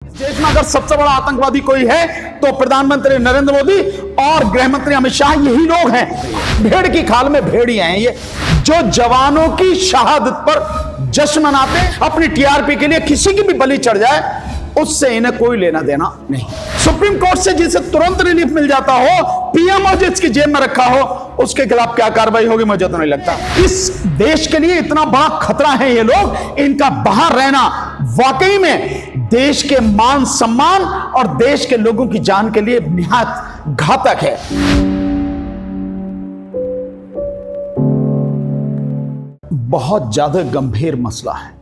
देश में अगर सबसे बड़ा आतंकवादी कोई है तो प्रधानमंत्री नरेंद्र मोदी और गृह मंत्री अमित शाह, यही लोग हैं। भेड़ की खाल में भेड़िया हैं ये, जो जवानों की शहादत पर जश्न मनाते हैं। अपनी टीआरपी के लिए किसी की भी बलि चढ़ जाए उससे इन्हें कोई लेना देना नहीं। सुप्रीम कोर्ट से जिसे तुरंत रिलीफ मिल जाता हो, पीएमओ जिसकी जेब में रखा हो, उसके खिलाफ क्या कार्रवाई होगी मुझे तो नहीं लगता। इस देश के लिए इतना बड़ा खतरा है ये लोग, इनका बाहर रहना वाकई में देश के मान सम्मान और देश के लोगों की जान के लिए निहायत घातक है। बहुत ज्यादा गंभीर मसला है।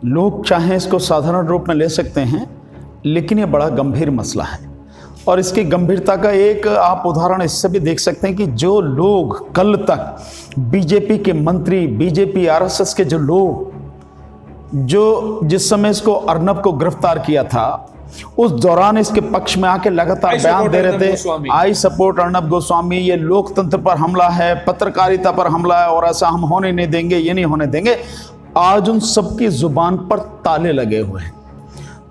लोग चाहें इसको साधारण रूप में ले सकते हैं, लेकिन यह बड़ा गंभीर मसला है। और इसकी गंभीरता का एक आप उदाहरण इससे भी देख सकते हैं कि जो लोग कल तक बीजेपी के मंत्री, बीजेपी आरएसएस के जो लोग, जो जिस समय इसको अर्नब को गिरफ्तार किया था, उस दौरान इसके पक्ष में आके लगातार बयान दे रहे थे, आई सपोर्ट अर्नब गोस्वामी, ये लोकतंत्र पर हमला है, पत्रकारिता पर हमला है और ऐसा हम होने नहीं देंगे, ये नहीं होने देंगे। आज उन सबकी जुबान पर ताले लगे हुए हैं।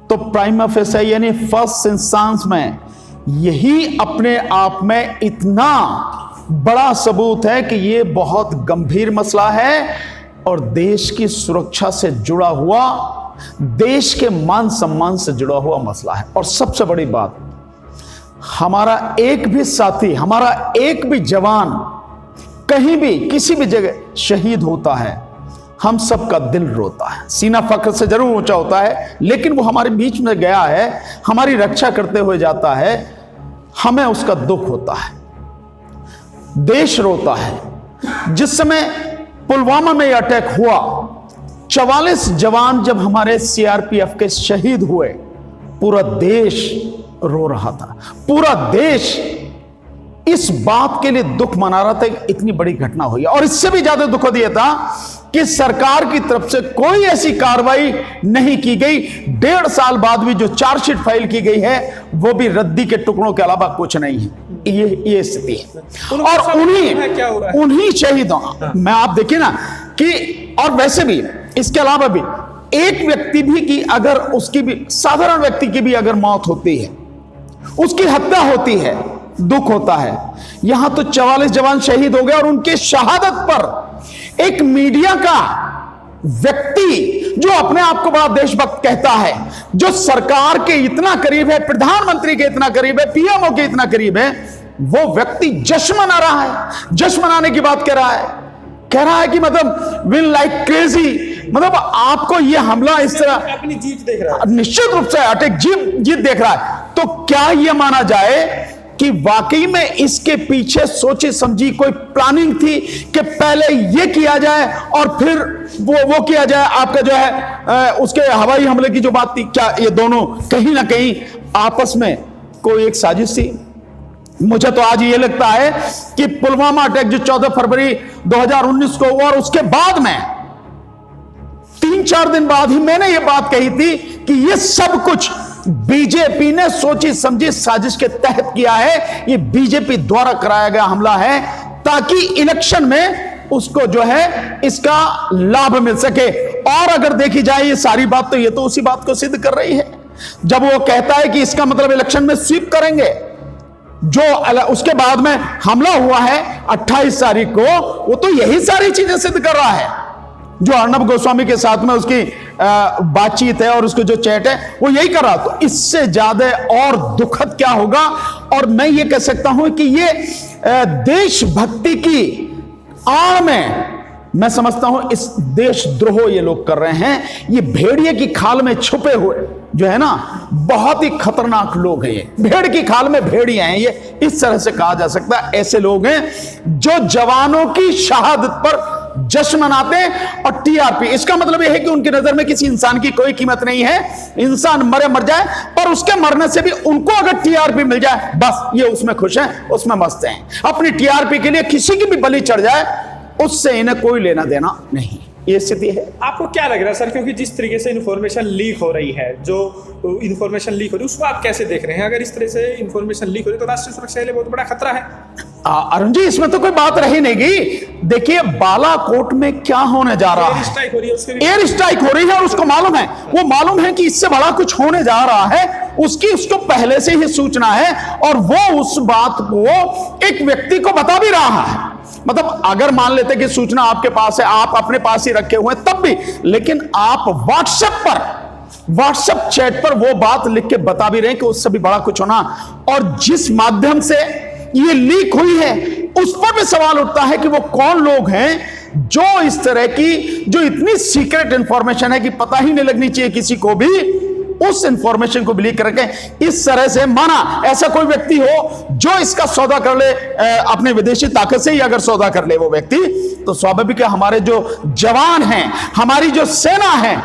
तो प्राइमा फेसी यानी फर्स्ट इंस्टेंस में यही अपने आप में इतना बड़ा सबूत है कि ये बहुत गंभीर मसला है और देश की सुरक्षा से जुड़ा हुआ, देश के मान सम्मान से जुड़ा हुआ मसला है। और सबसे बड़ी बात, हमारा एक भी साथी, हमारा एक भी जवान कहीं भी किसी भी जगह शहीद होता है, हम सबका दिल रोता है। सीना फख्र से जरूर ऊंचा होता है, लेकिन वो हमारे बीच में गया है, हमारी रक्षा करते हुए जाता है, हमें उसका दुख होता है, देश रोता है। जिस समय पुलवामा में यह अटैक हुआ, 44 जवान जब हमारे सीआरपीएफ के शहीद हुए, पूरा देश रो रहा था। पूरा देश इस बात के लिए दुख मना रहा था कि इतनी बड़ी घटना हुई। और इससे भी ज्यादा दुखद यह था कि सरकार की तरफ से कोई ऐसी कार्रवाई नहीं की गई। 1.5 साल बाद भी जो चार्जशीट फाइल की गई है, वो भी रद्दी के टुकड़ों के अलावा कुछ नहीं है। ये स्थिति है। और उन्हीं शहीदों में आप देखिए ना कि, और वैसे भी इसके अलावा भी एक व्यक्ति भी की अगर उसकी भी, साधारण व्यक्ति की भी अगर मौत होती है, उसकी हत्या होती है, दुख होता है। यहां तो 44 जवान शहीद हो गए और उनके शहादत पर एक मीडिया का व्यक्ति जो अपने आप को बड़ा देशभक्त कहता है, जो सरकार के इतना करीब है, प्रधानमंत्री के इतना करीब है, पीएमओ के इतना करीब है, वो व्यक्ति जश्न मना रहा है, जश्न मनाने की बात कह रहा है कि मतलब विन लाइक क्रेजी। मतलब आपको ये हमला इस तरह अपनी जीत देख रहा है, निश्चित रूप से अटैक जीत देख रहा है। तो क्या यह माना जाए कि वाकई में इसके पीछे सोची समझी कोई प्लानिंग थी कि पहले ये किया जाए और फिर वो किया जाए, आपका जो है उसके हवाई हमले की जो बात थी, क्या ये दोनों कहीं ना कहीं आपस में कोई एक साजिश थी? मुझे तो आज ये लगता है कि पुलवामा अटैक जो 14 फरवरी 2019 को हुआ और उसके बाद में 3-4 दिन बाद ही मैंने ये बात कही थी कि ये सब कुछ बीजेपी ने सोची समझी साजिश के तहत किया है। ये बीजेपी द्वारा कराया गया हमला है ताकि इलेक्शन में उसको जो है इसका लाभ मिल सके। और अगर देखी जाए ये सारी बात, तो ये तो उसी बात को सिद्ध कर रही है जब वो कहता है कि इसका मतलब इलेक्शन में स्वीप करेंगे। जो उसके बाद में हमला हुआ है 28 तारीख को, वो तो यही सारी चीजें सिद्ध कर रहा है। जो अर्नब गोस्वामी के साथ में उसकी बातचीत है और उसको जो चैट है, वो यही कर रहा। तो इससे ज्यादा और दुखद क्या होगा? और मैं ये कह सकता हूं कि ये देशभक्ति की आड़ में मैं समझता हूं इस देशद्रोह ये लोग कर रहे हैं। ये भेड़िए की खाल में छुपे हुए जो है ना, बहुत ही खतरनाक लोग हैं। ये भेड़ की खाल में भेड़िए हैं, ये इस तरह से कहा जा सकता है। ऐसे लोग हैं जो जवानों की शहादत पर जश्न मनाते हैं। और टीआरपी, इसका मतलब यह है कि उनकी नजर में किसी इंसान की कोई कीमत नहीं है। इंसान मरे मर जाए, पर उसके मरने से भी उनको अगर टीआरपी मिल जाए, बस ये उसमें खुश हैं, उसमें मस्त हैं। अपनी टीआरपी के लिए किसी की भी बलि चढ़ जाए, उससे इन्हें कोई लेना देना नहीं। ये स्थिति है। आपको क्या लग रहा है सर, क्योंकि जिस तरीके से इन्फॉर्मेशन लीक हो रही है, जो इन्फॉर्मेशन लीक हो रही है उसको आप कैसे देख रहे हैं? अगर इस तरह से इन्फॉर्मेशन लीक हो रही है तो राष्ट्रीय सुरक्षा के लिए बहुत बड़ा खतरा है। अरुण जी, इसमें तो कोई बात रही नहीं। देखिए बालाकोट में क्या होने जा रहा है, एयर स्ट्राइक हो रही है और उसको मालूम है, वो मालूम है कि इससे बड़ा कुछ होने जा रहा है, उसको पहले से ही सूचना है और वो उस बात को एक व्यक्ति को बता भी रहा है। मतलब अगर मान लेते कि सूचना आपके पास है, आप अपने पास ही रखे हुए तब भी, लेकिन आप व्हाट्सएप चैट पर वो बात लिख के बता भी रहे हैं कि उससे भी बड़ा कुछ होना, और जिस माध्यम से ये लीक हुई है उस पर भी सवाल उठता है कि वो कौन लोग हैं जो इस तरह की, जो इतनी सीक्रेट इंफॉर्मेशन है कि पता ही नहीं लगनी चाहिए किसी को भी, उस इंफॉर्मेशन को लीक करके इस तरह से, माना ऐसा कोई व्यक्ति हो जो इसका सौदा कर ले, अपने विदेशी ताकत से ही अगर सौदा कर ले वो व्यक्ति, तो स्वाभाविक है हमारे जो जवान हैं, हमारी जो सेना है,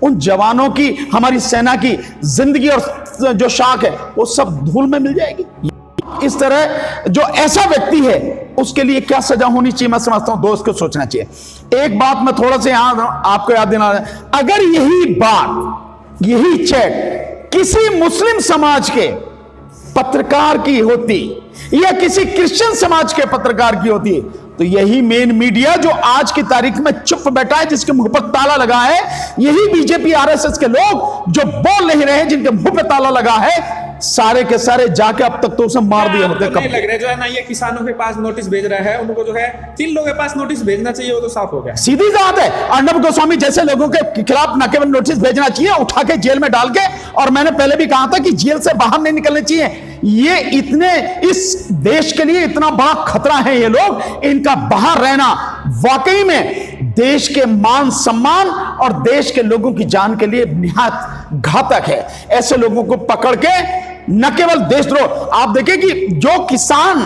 उन जवानों की, हमारी सेना की जिंदगी और जो शाख है वो सब धूल में मिल जाएगी। इस तरह जो ऐसा व्यक्ति है उसके लिए क्या सजा होनी चाहिए, मैं समझता हूं दोस्त को सोचना चाहिए। एक बात मैं थोड़ा सा यहां आपको याद दिला, अगर यही बात, यही चैट किसी मुस्लिम समाज के पत्रकार की होती या किसी क्रिश्चियन समाज के पत्रकार की होती, तो यही मेन मीडिया जो आज की तारीख में चुप बैठा है, जिसके मुंह पर ताला लगा है, यही बीजेपी आरएसएस के लोग जो बोल नहीं रहे, जिनके मुंह पे ताला लगा है, सारे के सारे जाके अब तक तो उसे मार दिए होते। कब लग रहा है जो है ना, ये किसानों के पास नोटिस भेज रहा है, उनको जो है 3 लोगों के पास नोटिस भेजना चाहिए, वो तो साफ हो गया। सीधी बात है, अर्नब गोस्वामी जैसे लोगों के खिलाफ न केवल नोटिस भेजना चाहिए, उठा के जेल में डाल के, और मैंने पहले भी कहा था कि जेल से बाहर नहीं निकलने चाहिए। ये इतने, इस देश के लिए इतना बड़ा खतरा है ये लोग, इनका बाहर रहना वाकई में देश के मान सम्मान और देश के लोगों की जान के लिए निहायत घातक है। ऐसे लोगों को पकड़ के न केवल देशद्रोह, आप देखिए कि जो किसान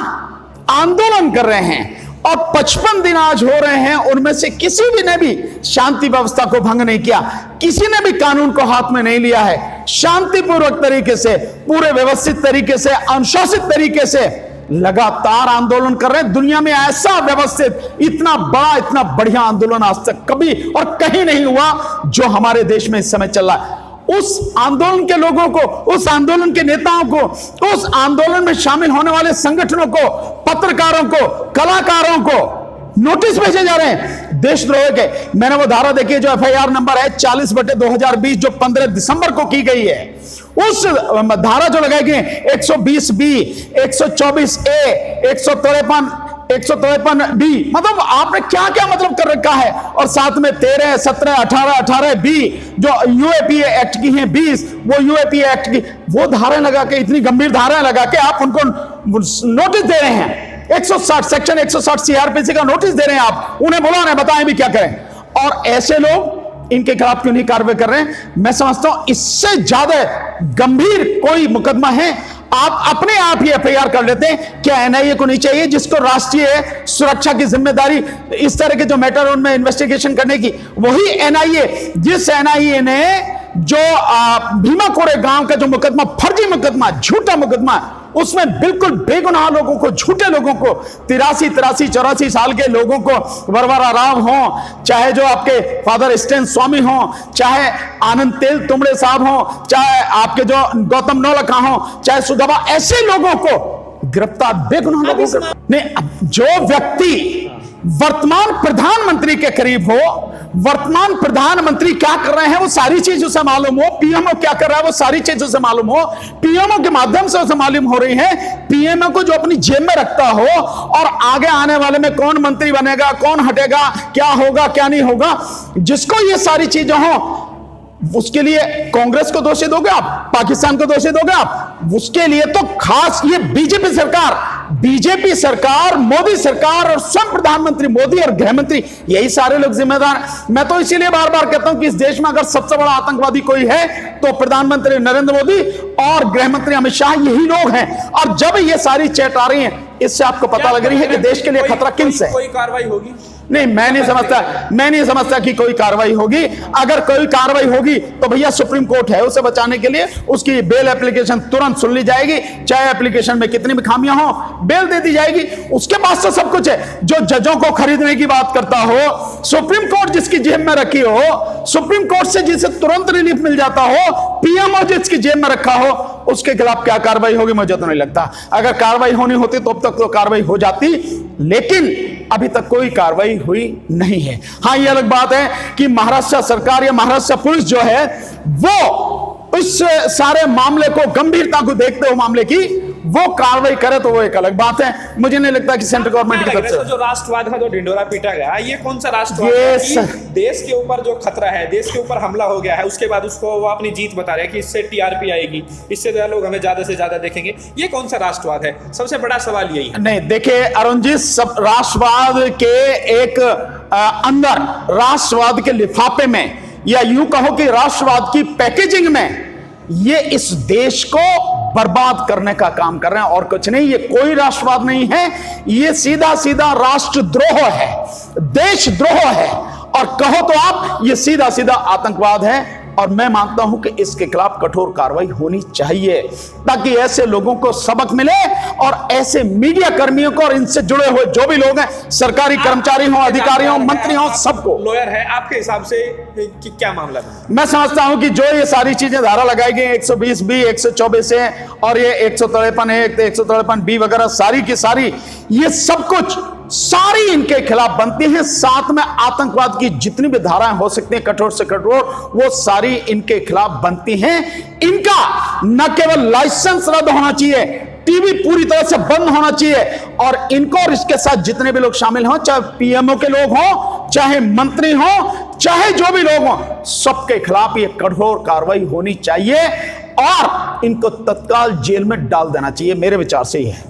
आंदोलन कर रहे हैं और 55 दिन आज हो रहे हैं, उनमें से किसी भी ने भी शांति व्यवस्था को भंग नहीं किया, किसी ने भी कानून को हाथ में नहीं लिया है, शांतिपूर्वक तरीके से, पूरे व्यवस्थित तरीके से, अनुशासित तरीके से लगातार आंदोलन कर रहे हैं। दुनिया में ऐसा व्यवस्थित, इतना बड़ा, इतना बढ़िया आंदोलन आज तक कभी और कहीं नहीं हुआ जो हमारे देश में इस समय चल रहा है। उस आंदोलन के लोगों को, उस आंदोलन के नेताओं को, उस आंदोलन में शामिल होने वाले संगठनों को, पत्रकारों को, कलाकारों को नोटिस भेजे जा रहे हैं देशद्रोह के। मैंने वो धारा देखी जो एफआईआर नंबर है 40/2020 जो 15 दिसंबर को की गई है, उस धारा जो लगाई गई 120B, 124A, 153B, मतलब आपने क्या क्या मतलब कर रखा है, और साथ में 13, 17, 18, 18B जो यूएपीए एक्ट की हैं 20, वो यूएपीए एक्ट की वो धाराएं लगा के, इतनी गंभीर धाराएं लगा के आप उनको नोटिस दे रहे हैं। 160 सेक्शन 160 सीआरपीसी का नोटिस दे रहे हैं आप उन्हें, बोलो उन्हें बताएं भी क्या करें। और ऐसे लोग इनके खिलाफ क्यों नहीं कार्रवाई कर रहे हैं? मैं समझता हूं इससे ज्यादा गंभीर कोई मुकदमा है आप अपने आप ही एफआईआर कर लेते हैं। क्या एनआईए को नहीं चाहिए, जिसको राष्ट्रीय सुरक्षा की जिम्मेदारी इस तरह के जो मैटर उनमें इन्वेस्टिगेशन करने की, वही एनआईए, जिस एनआईए ने जो भीमा कोरे गांव का जो मुकदमा, फर्जी मुकदमा, झूठा मुकदमा, उसमें बिल्कुल बेगुनाह लोगों को, झूठे लोगों को, 83, 84 साल के लोगों को, वरवरा राव हो, चाहे जो आपके फादर स्टेन स्वामी हो, चाहे आनंद तेल तुमड़े साहब हो, चाहे आपके जो गौतम नौलखा हो, चाहे सुदामा, ऐसे लोगों को गिरफ्तार, बेगुनाह लोगों को नहीं। जो व्यक्ति वर्तमान प्रधानमंत्री के करीब हो, वर्तमान प्रधानमंत्री क्या कर रहे हैं वो सारी चीज उसे मालूम हो, पीएमओ क्या कर रहा है वो सारी चीज उसे मालूम हो, पीएमओ के माध्यम से उसे मालूम हो रही है, पीएमओ को जो अपनी जेब में रखता हो, और आगे आने वाले में कौन मंत्री बनेगा, कौन हटेगा, क्या होगा क्या नहीं होगा, जिसको ये सारी चीजें हो, उसके लिए कांग्रेस को दोषी दोगे आप, पाकिस्तान को दोषी दोगे आप? उसके लिए तो खास ये बीजेपी सरकार, मोदी सरकार और स्वयं प्रधानमंत्री मोदी और गृह मंत्री, यही सारे लोग जिम्मेदार। मैं तो इसीलिए बार बार कहता हूं कि इस देश में अगर सबसे बड़ा आतंकवादी कोई है तो प्रधानमंत्री नरेंद्र मोदी और गृह मंत्री अमित शाह, यही लोग हैं। और जब ये सारी चैट आ रही है, इससे आपको पता लग रही है कि देश के लिए खतरा किन से है। कोई कार्रवाई होगी? नहीं, मैं नहीं समझता कि कोई कार्रवाई होगी। अगर कोई कार्रवाई होगी तो भैया सुप्रीम कोर्ट है, उसे बचाने के लिए उसकी बेल एप्लीकेशन तुरंत सुन ली जाएगी, चाहे एप्लीकेशन में कितनी भी खामियां हो, बेल दे दी जाएगी। उसके पास तो सब कुछ है। जो जजों को खरीदने की बात करता हो, सुप्रीम कोर्ट जिसकी जेब में रखी हो, सुप्रीम कोर्ट से जिसे तुरंत रिलीफ मिल जाता हो, पीएमओ जिसकी जेब में रखा हो, उसके खिलाफ क्या कार्रवाई होगी? मुझे तो नहीं लगता। अगर कार्रवाई होनी होती तो अब तक तो कार्रवाई हो जाती, लेकिन अभी तक कोई कार्रवाई हुई नहीं है। हां, यह अलग बात है कि महाराष्ट्र सरकार या महाराष्ट्र पुलिस जो है वो इस सारे मामले को, गंभीरता को देखते हुए मामले की वो कार्रवाई करे तो वो एक अलग बात है। मुझे नहीं लगता कि सेंट्रल गवर्नमेंट की तरफ से जो राष्ट्रवाद का जो ढिंढोरा पीटा गया, ये कौन सा राष्ट्रवाद ये है कि देश के ऊपर जो खतरा है, देश के ऊपर हमला हो गया है, उसके बाद उसको वो अपनी जीत बता रहे हैं कि इससे टीआरपी आएगी, इससे ज्यादा लोग हमें ज्यादा से ज्यादा देखेंगे। ये कौन सा राष्ट्रवाद है? सबसे बड़ा सवाल यही है। नहीं, देखिए अरुण जी, सब राष्ट्रवाद के एक अंदर, राष्ट्रवाद के लिफाफे में, या यूं कहो कि राष्ट्रवाद की पैकेजिंग में, ये इस देश को बर्बाद करने का काम कर रहे हैं और कुछ नहीं। ये कोई राष्ट्रवाद नहीं है, ये सीधा सीधा राष्ट्रद्रोह है, देशद्रोह है, और कहो तो आप ये सीधा सीधा आतंकवाद है। और मैं मानता हूं कि इसके खिलाफ कठोर कार्रवाई होनी चाहिए, ताकि ऐसे लोगों को सबक मिले और ऐसे मीडिया कर्मियों को और इनसे जुड़े हुए जो भी लोग हैं, सरकारी कर्मचारी हो, अधिकारी हो, मंत्री हो, सबको। लॉयर है, आपके हिसाब से क्या मामला है? मैं समझता हूं कि जो ये सारी चीजें धारा लगाई गई 120B, 124 है और ये 153 है, 153B वगैरह, सारी की सारी, ये सब कुछ सारी इनके खिलाफ बनती हैं। साथ में आतंकवाद की जितनी भी धाराएं हो सकती हैं कठोर से कठोर, वो सारी इनके खिलाफ बनती हैं। इनका न केवल लाइसेंस रद्द होना चाहिए, टीवी पूरी तरह से बंद होना चाहिए, और इनको और इसके साथ जितने भी लोग शामिल हों, चाहे पीएमओ के लोग हों, चाहे मंत्री हों, चाहे जो भी लोग हों, सबके खिलाफ ये कठोर कार्रवाई होनी चाहिए और इनको तत्काल जेल में डाल देना चाहिए। मेरे विचार से ये है।